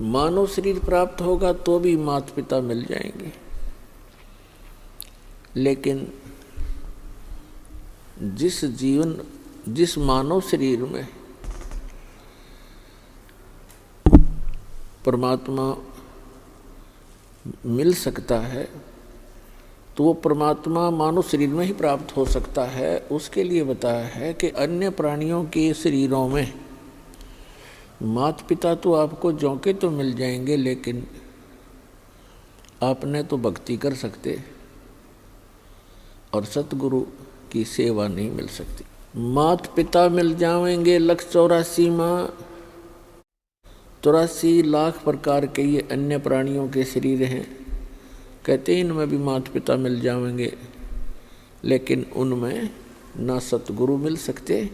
मानव शरीर प्राप्त होगा तो भी माता पिता मिल जाएंगे, लेकिन जिस मानव शरीर में परमात्मा मिल सकता है तो वो परमात्मा मानव शरीर में ही प्राप्त हो सकता है। उसके लिए बताया है कि अन्य प्राणियों के शरीरों में माता पिता तो आपको जौके तो मिल जाएंगे, लेकिन आपने तो भक्ति कर सकते और सतगुरु की सेवा नहीं मिल सकती। माता पिता मिल जाएंगे 184 माँ, 84 लाख प्रकार के ये अन्य प्राणियों के शरीर हैं। कहते हैं इनमें भी माता पिता मिल जाएंगे, लेकिन उनमें ना सतगुरु मिल सकते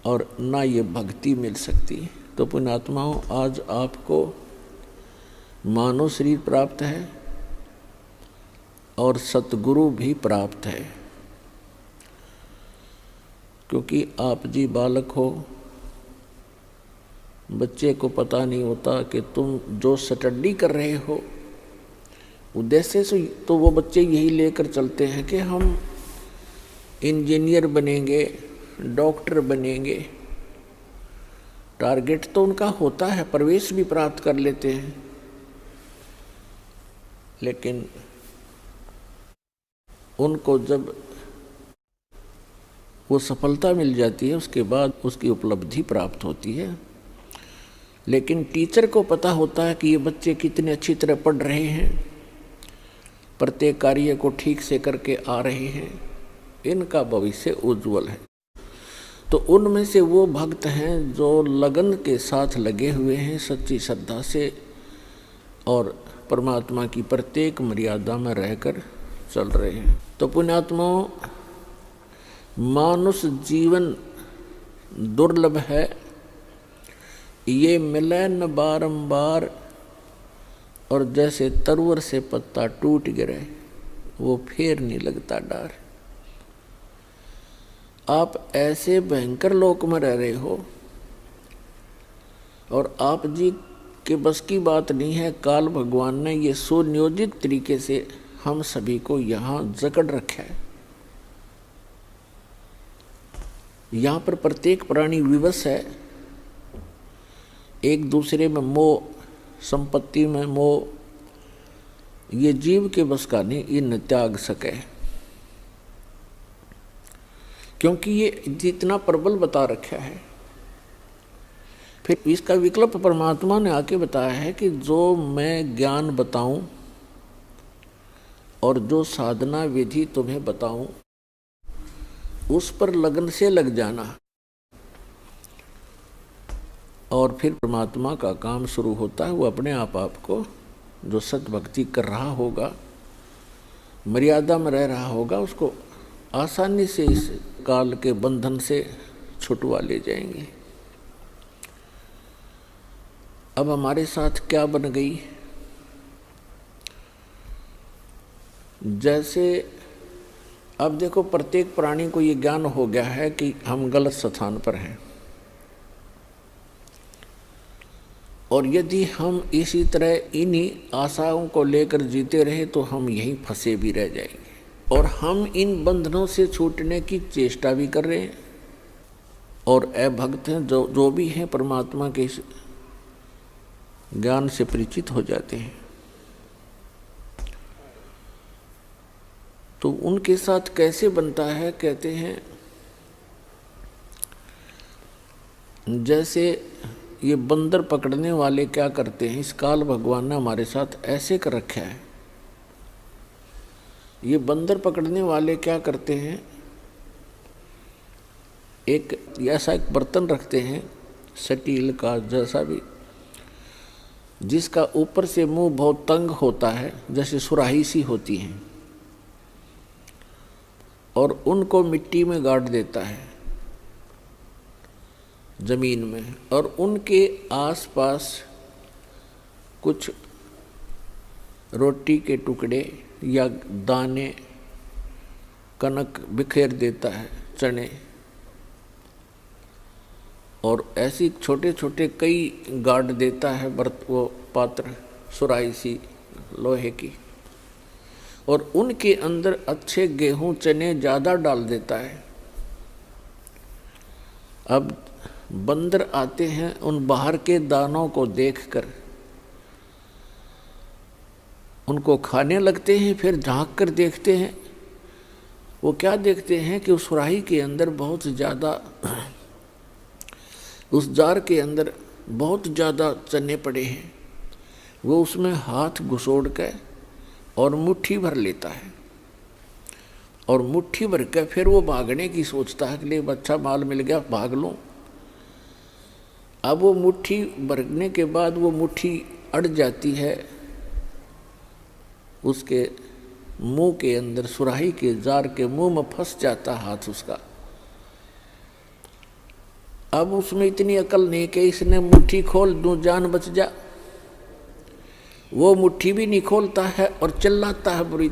और ना ये भक्ति मिल सकती। तो पुण्यात्माओं, आज आपको मानव शरीर प्राप्त है और सतगुरु भी प्राप्त है, क्योंकि आप जी बालक हो, बच्चे को पता नहीं होता कि तुम जो स्टडी कर रहे हो उद्देश्य से, तो वो बच्चे यही लेकर चलते हैं कि हम इंजीनियर बनेंगे, डॉक्टर बनेंगे। टारगेट तो उनका होता है, प्रवेश भी प्राप्त कर लेते हैं, लेकिन उनको जब वो सफलता मिल जाती है उसके बाद उसकी उपलब्धि प्राप्त होती है। लेकिन टीचर को पता होता है कि ये बच्चे कितने अच्छी तरह पढ़ रहे हैं, प्रत्येक कार्य को ठीक से करके आ रहे हैं, इनका भविष्य उज्जवल है। तो उनमें से वो भक्त हैं जो लगन के साथ लगे हुए हैं, सच्ची श्रद्धा से और परमात्मा की प्रत्येक मर्यादा में रहकर चल रहे हैं। तो पुण्यात्माओं, मानुष जीवन दुर्लभ है, ये मिले न बारंबार, और जैसे तरवर से पत्ता टूट गिरे वो फिर नहीं लगता डार। आप ऐसे भयंकर लोक में रह रहे हो और आप जी के बस की बात नहीं है। काल भगवान ने ये सुनियोजित तरीके से हम सभी को यहाँ जकड़ रखा है। यहाँ पर प्रत्येक प्राणी विवश है, एक दूसरे में मोह, संपत्ति में मोह, ये जीव के बस का नहीं, ये न त्याग सके, क्योंकि ये जितना प्रबल बता रखा है। फिर इसका विकल्प परमात्मा ने आके बताया है कि जो मैं ज्ञान बताऊं और जो साधना विधि तुम्हें बताऊं उस पर लगन से लग जाना, और फिर परमात्मा का काम शुरू होता है। वो अपने आप आपको जो सत भक्ति कर रहा होगा, मर्यादा में रह रहा होगा, उसको आसानी से इस काल के बंधन से छुटवा ले जाएंगे। अब हमारे साथ क्या बन गई, जैसे अब देखो प्रत्येक प्राणी को ये ज्ञान हो गया है कि हम गलत स्थान पर हैं, और यदि हम इसी तरह इन्हीं आशाओं को लेकर जीते रहे तो हम यहीं फंसे भी रह जाएंगे। और हम इन बंधनों से छूटने की चेष्टा भी कर रहे हैं, और अभक्त हैं जो भी हैं परमात्मा के ज्ञान से परिचित हो जाते हैं, तो उनके साथ कैसे बनता है। कहते हैं जैसे ये बंदर पकड़ने वाले क्या करते हैं, इस काल भगवान ने हमारे साथ ऐसे कर रखा है। ये बंदर पकड़ने वाले क्या करते हैं, एक ऐसा एक बर्तन रखते हैं स्टील का जैसा भी, जिसका ऊपर से मुंह बहुत तंग होता है, जैसे सुराही सी होती है, और उनको मिट्टी में गाड़ देता है जमीन में, और उनके आसपास कुछ रोटी के टुकड़े या दाने, कनक बिखेर देता है, चने, और ऐसी छोटे छोटे कई गाड़ देता है वो पात्र, सुराही सी लोहे की, और उनके अंदर अच्छे गेहूं चने ज़्यादा डाल देता है। अब बंदर आते हैं, उन बाहर के दानों को देखकर उनको खाने लगते हैं। फिर झांक कर देखते हैं, वो क्या देखते हैं कि उस सुराही के अंदर बहुत ज़्यादा, उस जार के अंदर बहुत ज़्यादा चने पड़े हैं। वो उसमें हाथ घुसोड़ के और मुट्ठी भर लेता है, और मुट्ठी भर के फिर वो भागने की सोचता है कि ले अच्छा माल मिल गया, भाग लूँ। अब वो मुट्ठी भरने के बाद वो मुट्ठी अड़ जाती है उसके मुंह के अंदर, सुराही के जार के मुंह में फंस जाता हाथ उसका। अब उसमें इतनी अकल नहीं कि इसने मुट्ठी खोल दूं, जान बच जा। वो मुट्ठी भी नहीं खोलता है और चिल्लाता है बुरी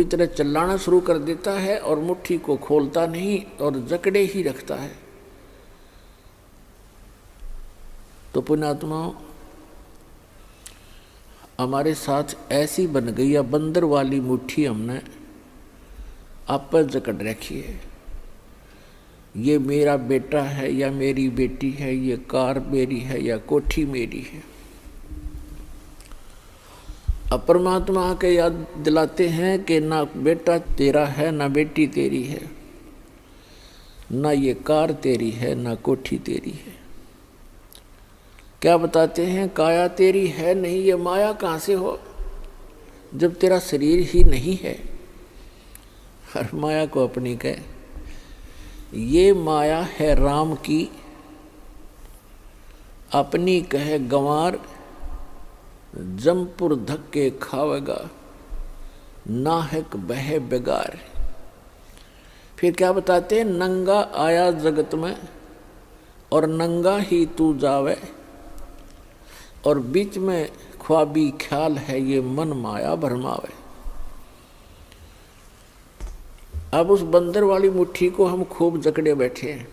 तरह चिल्लाना शुरू कर देता है, और मुट्ठी को खोलता नहीं और जकड़े ही रखता है। तो पुण्यात्माओं, हमारे साथ ऐसी बन गई या बंदर वाली मुट्ठी हमने आप पर जकड़ रखी है। ये मेरा बेटा है या मेरी बेटी है, ये कार मेरी है या कोठी मेरी है। अब परमात्मा आके याद दिलाते हैं कि ना बेटा तेरा है, ना बेटी तेरी है, ना ये कार तेरी है, ना कोठी तेरी है। क्या बताते हैं? काया तेरी है नहीं, ये माया कहाँ से हो जब तेरा शरीर ही नहीं है। हर माया को अपनी कहे, ये माया है राम की, अपनी कहे गंवार, जमपुर धक्के खावेगा, नाहक बहे बेगार। फिर क्या बताते हैं? नंगा आया जगत में और नंगा ही तू जावे, और बीच में ख्वाबी ख्याल है ये मन माया भरमावे। अब उस बंदर वाली मुट्ठी को हम खूब जकड़े बैठे हैं,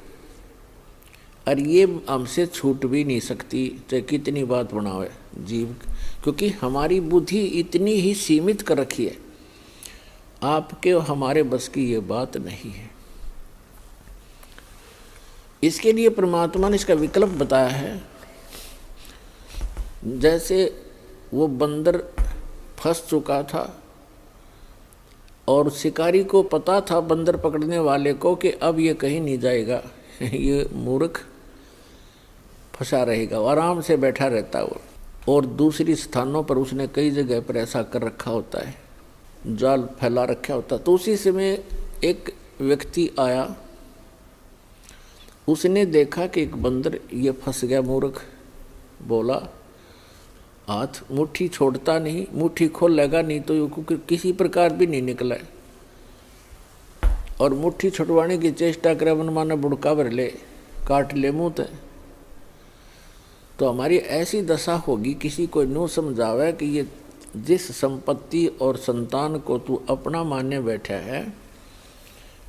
और ये हमसे छूट भी नहीं सकती, चाहे कितनी बात बनावे जीव, क्योंकि हमारी बुद्धि इतनी ही सीमित कर रखी है। आपके और हमारे बस की ये बात नहीं है। इसके लिए परमात्मा ने इसका विकल्प बताया है। जैसे वो बंदर फंस चुका था और शिकारी को पता था, बंदर पकड़ने वाले को, कि अब ये कहीं नहीं जाएगा, ये मूर्ख फंसा रहेगा, आराम से बैठा रहता है वो। और दूसरी स्थानों पर उसने कई जगह पर ऐसा कर रखा होता है, जाल फैला रखा होता। तो उसी समय एक व्यक्ति आया, उसने देखा कि एक बंदर ये फंस गया, मूर्ख। बोला, हाथ मुट्ठी छोड़ता नहीं, मुट्ठी खोल लेगा नहीं तो ये किसी प्रकार भी नहीं निकला है, और मुट्ठी छुड़वाने की चेष्टा करे, मन माने बुड़का भर ले, काट ले मुँह ते। तो हमारी ऐसी दशा होगी, किसी को न्यू समझावे कि ये जिस संपत्ति और संतान को तू अपना मानने बैठा है,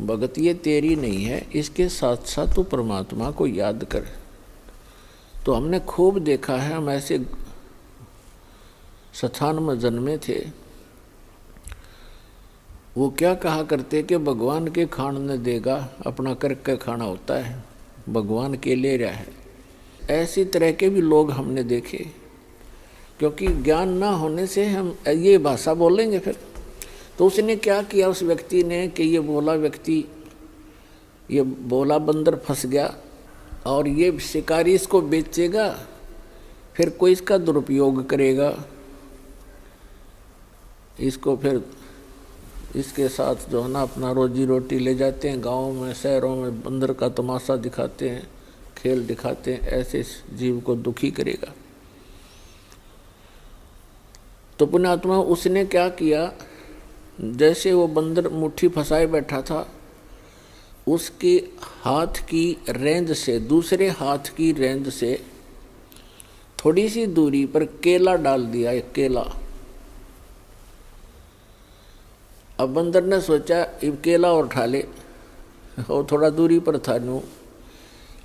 भगत ये तेरी नहीं है, इसके साथ साथ तू परमात्मा को याद कर। तो हमने खूब देखा है, हम ऐसे स्थान में जन्मे थे, वो क्या कहा करते कि भगवान के खान ने देगा, अपना करके खाना होता है, भगवान के ले रहा है। ऐसी तरह के भी लोग हमने देखे, क्योंकि ज्ञान ना होने से हम ये भाषा बोलेंगे फिर। तो उसने क्या किया उस व्यक्ति ने कि ये बोला बंदर फंस गया, और ये शिकारी इसको बेचेगा, फिर कोई इसका दुरुपयोग करेगा, इसको फिर इसके साथ जो है ना अपना रोजी रोटी ले जाते हैं, गाँव में शहरों में बंदर का तमाशा दिखाते हैं, खेल दिखाते हैं, ऐसे जीव को दुखी करेगा। तो पुण्यात्मा, उसने क्या किया, जैसे वो बंदर मुट्ठी फंसाए बैठा था, उसके हाथ की रेंज से, दूसरे हाथ की रेंज से थोड़ी सी दूरी पर केला डाल दिया, एक केला। अब बंदर ने सोचा ये केला और उठा ले, और थोड़ा दूरी पर था नू,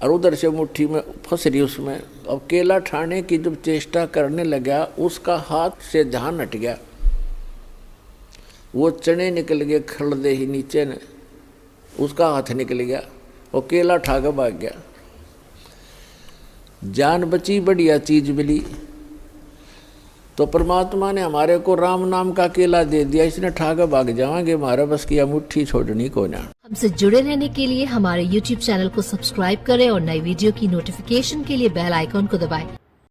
और उधर से मुट्ठी में फंस रही उसमें। अब केला ठाने की जब चेष्टा करने लगा, उसका हाथ से ध्यान हट गया, वो चने निकल गए खड़दे ही नीचे ने, उसका हाथ निकल गया, वो केला ठा के भाग गया। जान बची, बढ़िया चीज मिली। तो परमात्मा ने हमारे को राम नाम का केला दे दिया, इसने ठा के भाग जाएंगे, हमारा बस किया मुट्ठी छोड़नी को ना। हमसे जुड़े रहने के लिए हमारे YouTube चैनल को सब्सक्राइब करें और नई वीडियो की नोटिफिकेशन के लिए बेल आइकॉन को दबाएं।